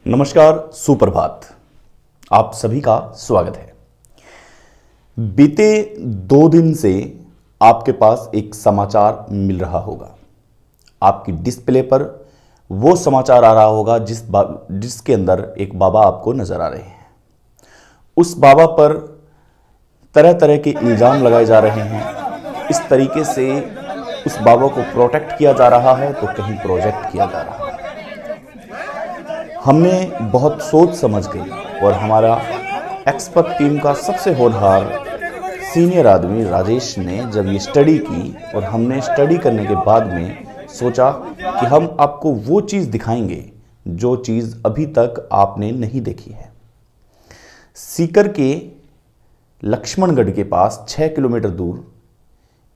नमस्कार, सुप्रभात। आप सभी का स्वागत है। बीते 2 दिन से आपके पास एक समाचार मिल रहा होगा। आपकी डिस्प्ले पर वो समाचार आ रहा होगा जिसके अंदर एक बाबा आपको नजर आ रहे हैं। उस बाबा पर तरह तरह के इल्जाम लगाए जा रहे हैं। इस तरीके से उस बाबा को प्रोटेक्ट किया जा रहा है तो कहीं प्रोजेक्ट किया जा रहा है। हमने बहुत सोच समझ के और हमारा एक्सपर्ट टीम का सबसे होनहार सीनियर आदमी राजेश ने जब ये स्टडी की और हमने स्टडी करने के बाद में सोचा कि हम आपको वो चीज़ दिखाएंगे जो चीज़ अभी तक आपने नहीं देखी है। सीकर के लक्ष्मणगढ़ के पास 6 किलोमीटर दूर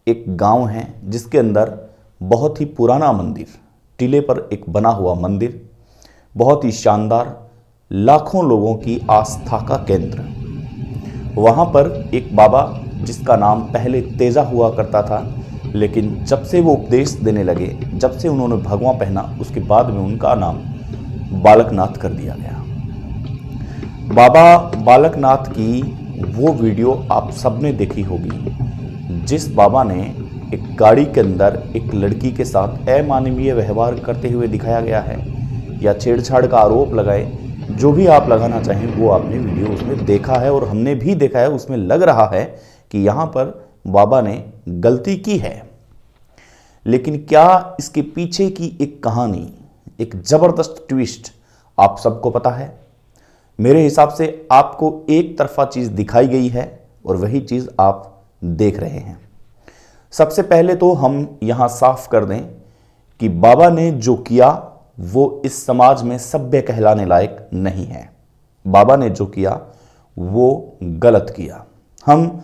एक गांव है जिसके अंदर बहुत ही पुराना मंदिर, टीले पर एक बना हुआ मंदिर, बहुत ही शानदार, लाखों लोगों की आस्था का केंद्र। वहाँ पर एक बाबा जिसका नाम पहले तेजा हुआ करता था, लेकिन जब से वो उपदेश देने लगे, जब से उन्होंने भगवा पहना, उसके बाद में उनका नाम बालकनाथ कर दिया गया। बाबा बालकनाथ की वो वीडियो आप सबने देखी होगी जिस बाबा ने एक गाड़ी के अंदर एक लड़की के साथ अमानवीय व्यवहार करते हुए दिखाया गया है या छेड़छाड़ का आरोप लगाए, जो भी आप लगाना चाहें वो आपने वीडियो उसमें देखा है और हमने भी देखा है। उसमें लग रहा है कि यहाँ पर बाबा ने गलती की है, लेकिन क्या इसके पीछे की एक कहानी, एक ज़बरदस्त ट्विस्ट आप सबको पता है? मेरे हिसाब से आपको एक तरफा चीज़ दिखाई गई है और वही चीज़ आप देख रहे हैं। सबसे पहले तो हम यहाँ साफ कर दें कि बाबा ने जो किया वो इस समाज में सभ्य कहलाने लायक नहीं है। बाबा ने जो किया वो गलत किया। हम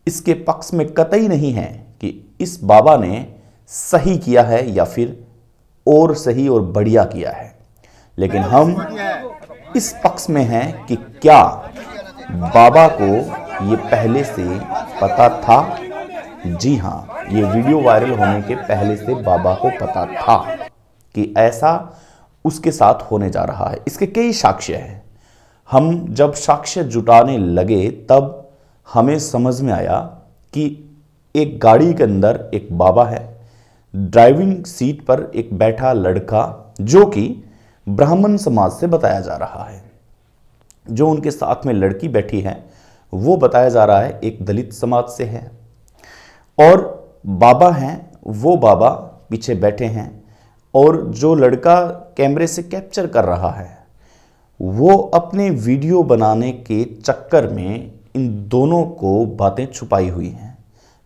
इसके पक्ष में कतई नहीं हैं कि इस बाबा ने सही किया है या फिर और सही और बढ़िया किया है, लेकिन हम इस पक्ष में हैं कि क्या बाबा को ये पहले से पता था? जी हाँ, ये वीडियो वायरल होने के पहले से बाबा को पता था कि ऐसा उसके साथ होने जा रहा है। इसके कई साक्ष्य हैं। हम जब साक्ष्य जुटाने लगे तब हमें समझ में आया कि एक गाड़ी के अंदर एक बाबा है, ड्राइविंग सीट पर एक बैठा लड़का जो कि ब्राह्मण समाज से बताया जा रहा है, जो उनके साथ में लड़की बैठी है वो बताया जा रहा है एक दलित समाज से है, और बाबा हैं वो बाबा पीछे बैठे हैं, और जो लड़का कैमरे से कैप्चर कर रहा है वो अपने वीडियो बनाने के चक्कर में इन दोनों को बातें छुपाई हुई हैं।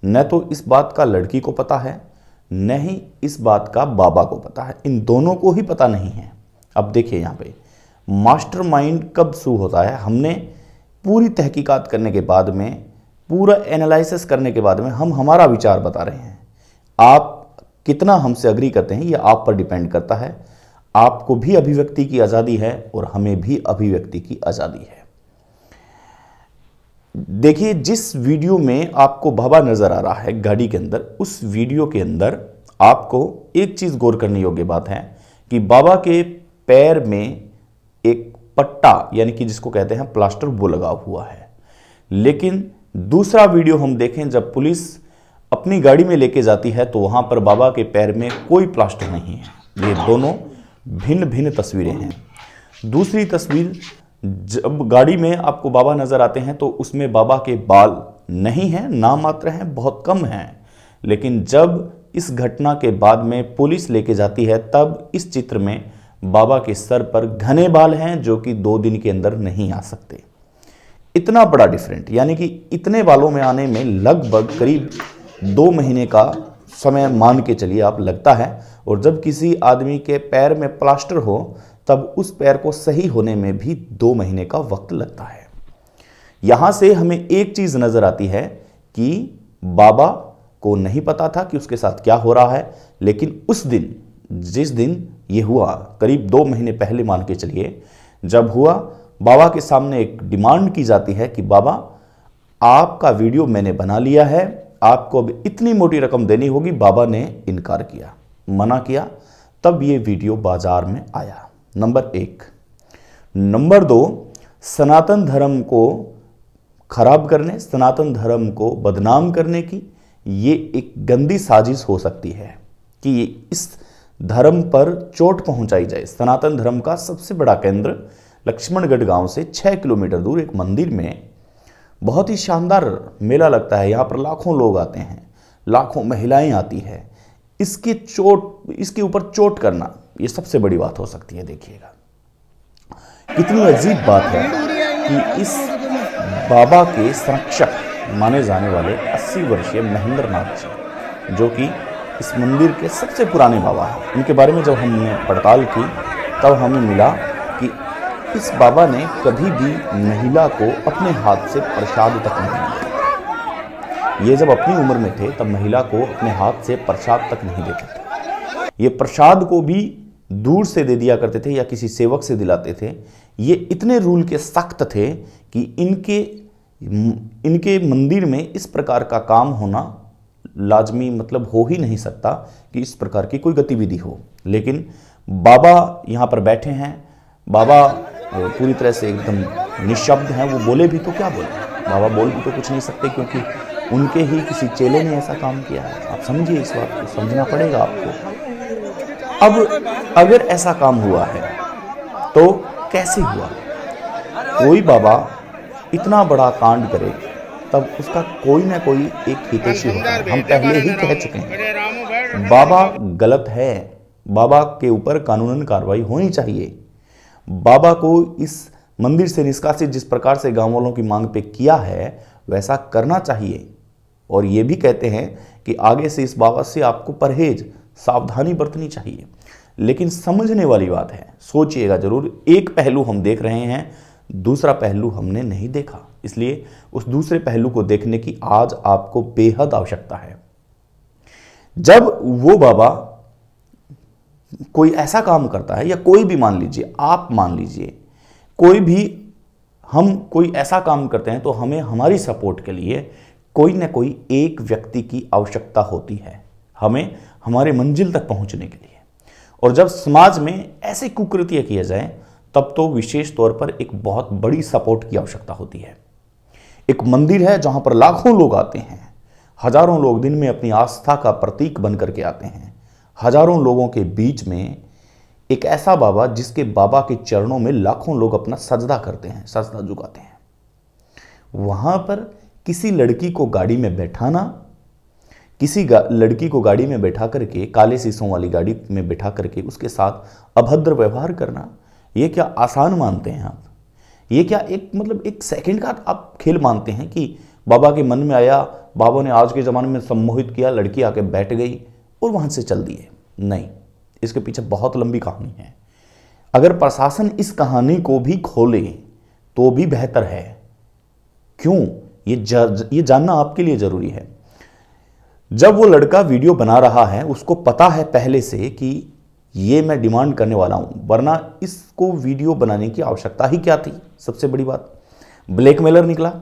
न तो इस बात का लड़की को पता है, न ही इस बात का बाबा को पता है। इन दोनों को ही पता नहीं है। अब देखिए यहाँ पे मास्टरमाइंड कब शुरू होता है। हमने पूरी तहकीकात करने के बाद में, पूरा एनालिसिस करने के बाद में हम हमारा विचार बता रहे हैं। आप कितना हमसे अग्री करते हैं ये आप पर डिपेंड करता है। आपको भी अभिव्यक्ति की आज़ादी है और हमें भी अभिव्यक्ति की आज़ादी है। देखिए, जिस वीडियो में आपको बाबा नजर आ रहा है गाड़ी के अंदर, उस वीडियो के अंदर आपको एक चीज गौर करने योग्य बात है कि बाबा के पैर में एक पट्टा, यानी कि जिसको कहते हैं प्लास्टर, वो लगा हुआ है। लेकिन दूसरा वीडियो हम देखें, जब पुलिस अपनी गाड़ी में लेके जाती है तो वहां पर बाबा के पैर में कोई प्लास्टर नहीं है। ये दोनों भिन्न भिन्न तस्वीरें हैं। दूसरी तस्वीर, जब गाड़ी में आपको बाबा नजर आते हैं तो उसमें बाबा के बाल नहीं हैं, नाम मात्र हैं, बहुत कम हैं। लेकिन जब इस घटना के बाद में पुलिस लेके जाती है तब इस चित्र में बाबा के सर पर घने बाल हैं जो कि 2 दिन के अंदर नहीं आ सकते। इतना बड़ा डिफरेंट, यानी कि इतने बालों में आने में लगभग करीब 2 महीने का समय मान के चलिए आप लगता है। और जब किसी आदमी के पैर में प्लास्टर हो तब उस पैर को सही होने में भी 2 महीने का वक्त लगता है। यहां से हमें एक चीज नजर आती है कि बाबा को नहीं पता था कि उसके साथ क्या हो रहा है, लेकिन उस दिन, जिस दिन ये हुआ, करीब 2 महीने पहले मान के चलिए, जब हुआ, बाबा के सामने एक डिमांड की जाती है कि बाबा आपका वीडियो मैंने बना लिया है, आपको अब इतनी मोटी रकम देनी होगी। बाबा ने इनकार किया, मना किया। तब ये वीडियो बाजार में आया। नंबर 1। नंबर 2, सनातन धर्म को खराब करने, सनातन धर्म को बदनाम करने की ये एक गंदी साजिश हो सकती है कि इस धर्म पर चोट पहुंचाई जाए। सनातन धर्म का सबसे बड़ा केंद्र लक्ष्मणगढ़ गांव से 6 किलोमीटर दूर एक मंदिर में बहुत ही शानदार मेला लगता है। यहाँ पर लाखों लोग आते हैं, लाखों महिलाएं आती है। इसके ऊपर चोट करना ये सबसे बड़ी बात हो सकती है। देखिएगा कितनी अजीब बात है कि इस बाबा के संरक्षक माने जाने वाले 80 वर्षीय महेंद्र नाथ जी, जो कि इस मंदिर के सबसे पुराने बाबा हैं, उनके बारे में जब हमने पड़ताल की तब हमें मिला कि इस बाबा ने कभी भी महिला को अपने हाथ से प्रसाद तक नहीं दिया। ये जब अपनी उम्र में थे तब महिला को अपने हाथ से प्रसाद तक नहीं देते थे। ये प्रसाद को भी दूर से दे दिया करते थे या किसी सेवक से दिलाते थे। ये इतने रूल के सख्त थे कि इनके मंदिर में इस प्रकार का काम होना लाजमी मतलब हो ही नहीं सकता कि इस प्रकार की कोई गतिविधि हो। लेकिन बाबा यहाँ पर बैठे हैं। बाबा पूरी तरह से एकदम निशब्द हैं। वो बोले भी तो क्या बोले, बाबा बोल भी तो कुछ नहीं सकते क्योंकि उनके ही किसी चेले ने ऐसा काम किया है। आप समझिए, इस बात को समझना पड़ेगा आपको। अब अगर ऐसा काम हुआ है तो कैसे हुआ? कोई बाबा इतना बड़ा कांड करे तब उसका कोई ना कोई एक हितैषी होता है। हम पहले ही कह चुके हैं बाबा गलत है, बाबा के ऊपर कानूनन कार्रवाई होनी चाहिए। बाबा को इस मंदिर से निष्कासित जिस प्रकार से गांव वालों की मांग पे किया है वैसा करना चाहिए। और ये भी कहते हैं कि आगे से इस बाबा से आपको परहेज, सावधानी बरतनी चाहिए। लेकिन समझने वाली बात है, सोचिएगा जरूर। एक पहलू हम देख रहे हैं, दूसरा पहलू हमने नहीं देखा, इसलिए उस दूसरे पहलू को देखने की आज आपको बेहद आवश्यकता है। जब वो बाबा कोई ऐसा काम करता है या कोई भी मान लीजिए, आप मान लीजिए, कोई भी हम कोई ऐसा काम करते हैं तो हमें हमारी सपोर्ट के लिए कोई ना कोई एक व्यक्ति की आवश्यकता होती है, हमें हमारे मंजिल तक पहुंचने के लिए। और जब समाज में ऐसे कुकृत्य किए जाए तब तो विशेष तौर पर एक बहुत बड़ी सपोर्ट की आवश्यकता होती है। एक मंदिर है जहां पर लाखों लोग आते हैं, हजारों लोग दिन में अपनी आस्था का प्रतीक बन करके आते हैं। हजारों लोगों के बीच में एक ऐसा बाबा जिसके बाबा के चरणों में लाखों लोग अपना सजदा करते हैं, सजदा झुकाते हैं। वहां पर किसी लड़की को गाड़ी में बैठाना, किसी लड़की को गाड़ी में बैठा करके, काले शीशों वाली गाड़ी में बैठा करके उसके साथ अभद्र व्यवहार करना, ये क्या आसान मानते हैं आप? ये क्या एक सेकंड का आप खेल मानते हैं कि बाबा के मन में आया, बाबा ने आज के ज़माने में सम्मोहित किया, लड़की आके बैठ गई और वहाँ से चल दिए? नहीं, इसके पीछे बहुत लंबी कहानी है। अगर प्रशासन इस कहानी को भी खोले तो भी बेहतर है। क्यों? ये जानना आपके लिए ज़रूरी है। जब वो लड़का वीडियो बना रहा है उसको पता है पहले से कि ये मैं डिमांड करने वाला हूं, वरना इसको वीडियो बनाने की आवश्यकता ही क्या थी? सबसे बड़ी बात, ब्लैकमेलर निकला।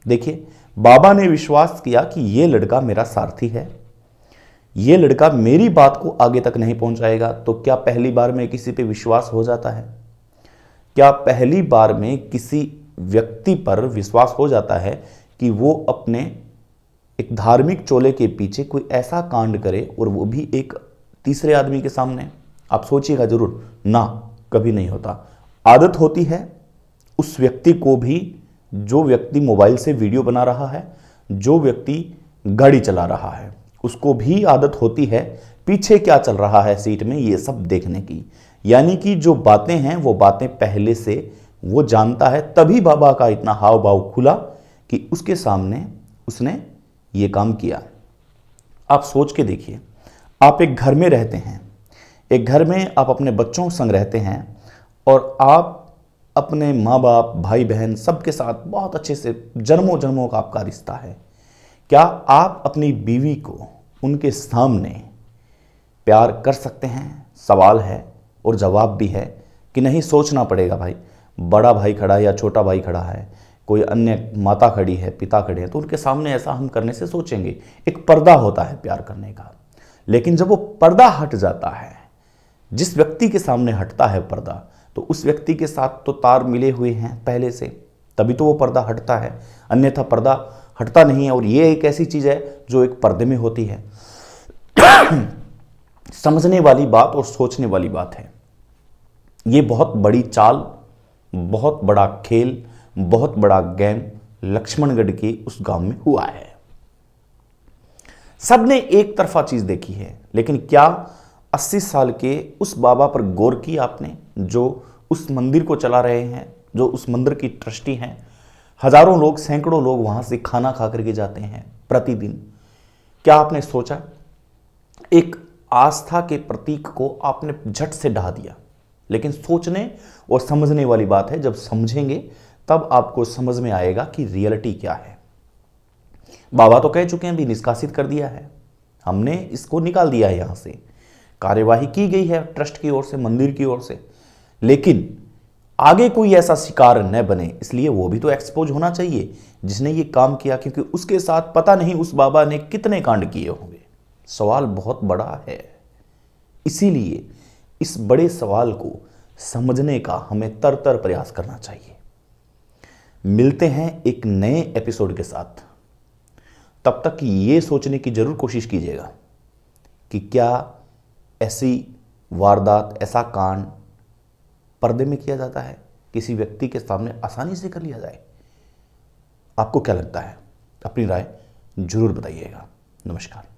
देखिए, बाबा ने विश्वास किया कि ये लड़का मेरा सारथी है, ये लड़का मेरी बात को आगे तक नहीं पहुंचाएगा। तो क्या पहली बार में किसी पे विश्वास हो जाता है? क्या पहली बार में किसी व्यक्ति पर विश्वास हो जाता है कि वो अपने एक धार्मिक चोले के पीछे कोई ऐसा कांड करे, और वो भी एक तीसरे आदमी के सामने? आप सोचिएगा जरूर, ना, कभी नहीं होता। आदत होती है उस व्यक्ति को भी, जो व्यक्ति मोबाइल से वीडियो बना रहा है, जो व्यक्ति गाड़ी चला रहा है, उसको भी आदत होती है पीछे क्या चल रहा है सीट में, ये सब देखने की। यानी कि जो बातें हैं वो बातें पहले से वो जानता है, तभी बाबा का इतना हाव भाव खुला कि उसके सामने उसने ये काम किया। आप सोच के देखिए, आप एक घर में रहते हैं, एक घर में आप अपने बच्चों संग रहते हैं और आप अपने माँ बाप, भाई बहन सबके साथ बहुत अच्छे से जन्मों जन्मों का आपका रिश्ता है। क्या आप अपनी बीवी को उनके सामने प्यार कर सकते हैं? सवाल है और जवाब भी है कि नहीं। सोचना पड़ेगा भाई, बड़ा भाई खड़ा है या छोटा भाई खड़ा है, कोई अन्य माता खड़ी है, पिता खड़े हैं, तो उनके सामने ऐसा हम करने से सोचेंगे। एक पर्दा होता है प्यार करने का, लेकिन जब वो पर्दा हट जाता है, जिस व्यक्ति के सामने हटता है पर्दा, तो उस व्यक्ति के साथ तो तार मिले हुए हैं पहले से, तभी तो वो पर्दा हटता है, अन्यथा पर्दा हटता नहीं है। और ये एक ऐसी चीज़ है जो एक पर्दे में होती है। समझने वाली बात और सोचने वाली बात है। ये बहुत बड़ी चाल, बहुत बड़ा खेल, बहुत बड़ा गेम लक्ष्मणगढ़ के उस गांव में हुआ है। सबने एक तरफा चीज देखी है, लेकिन क्या 80 साल के उस बाबा पर गौर किया आपने, जो उस मंदिर को चला रहे हैं, जो उस मंदिर की ट्रस्टी हैं? हजारों लोग, सैकड़ों लोग वहां से खाना खा करके जाते हैं प्रतिदिन। क्या आपने सोचा? एक आस्था के प्रतीक को आपने झट से ढा दिया। लेकिन सोचने और समझने वाली बात है, जब समझेंगे तब आपको समझ में आएगा कि रियलिटी क्या है। बाबा तो कह चुके हैं, भी निष्कासित कर दिया है, हमने इसको निकाल दिया है, यहां से कार्यवाही की गई है ट्रस्ट की ओर से, मंदिर की ओर से। लेकिन आगे कोई ऐसा शिकार न बने, इसलिए वो भी तो एक्सपोज होना चाहिए जिसने ये काम किया, क्योंकि उसके साथ पता नहीं उस बाबा ने कितने कांड किए होंगे। सवाल बहुत बड़ा है, इसीलिए इस बड़े सवाल को समझने का हमें तरतर प्रयास करना चाहिए। मिलते हैं एक नए एपिसोड के साथ। तब तक ये सोचने की जरूर कोशिश कीजिएगा कि क्या ऐसी वारदात, ऐसा कांड पर्दे में किया जाता है, किसी व्यक्ति के सामने आसानी से कर लिया जाए? आपको क्या लगता है? अपनी राय जरूर बताइएगा। नमस्कार।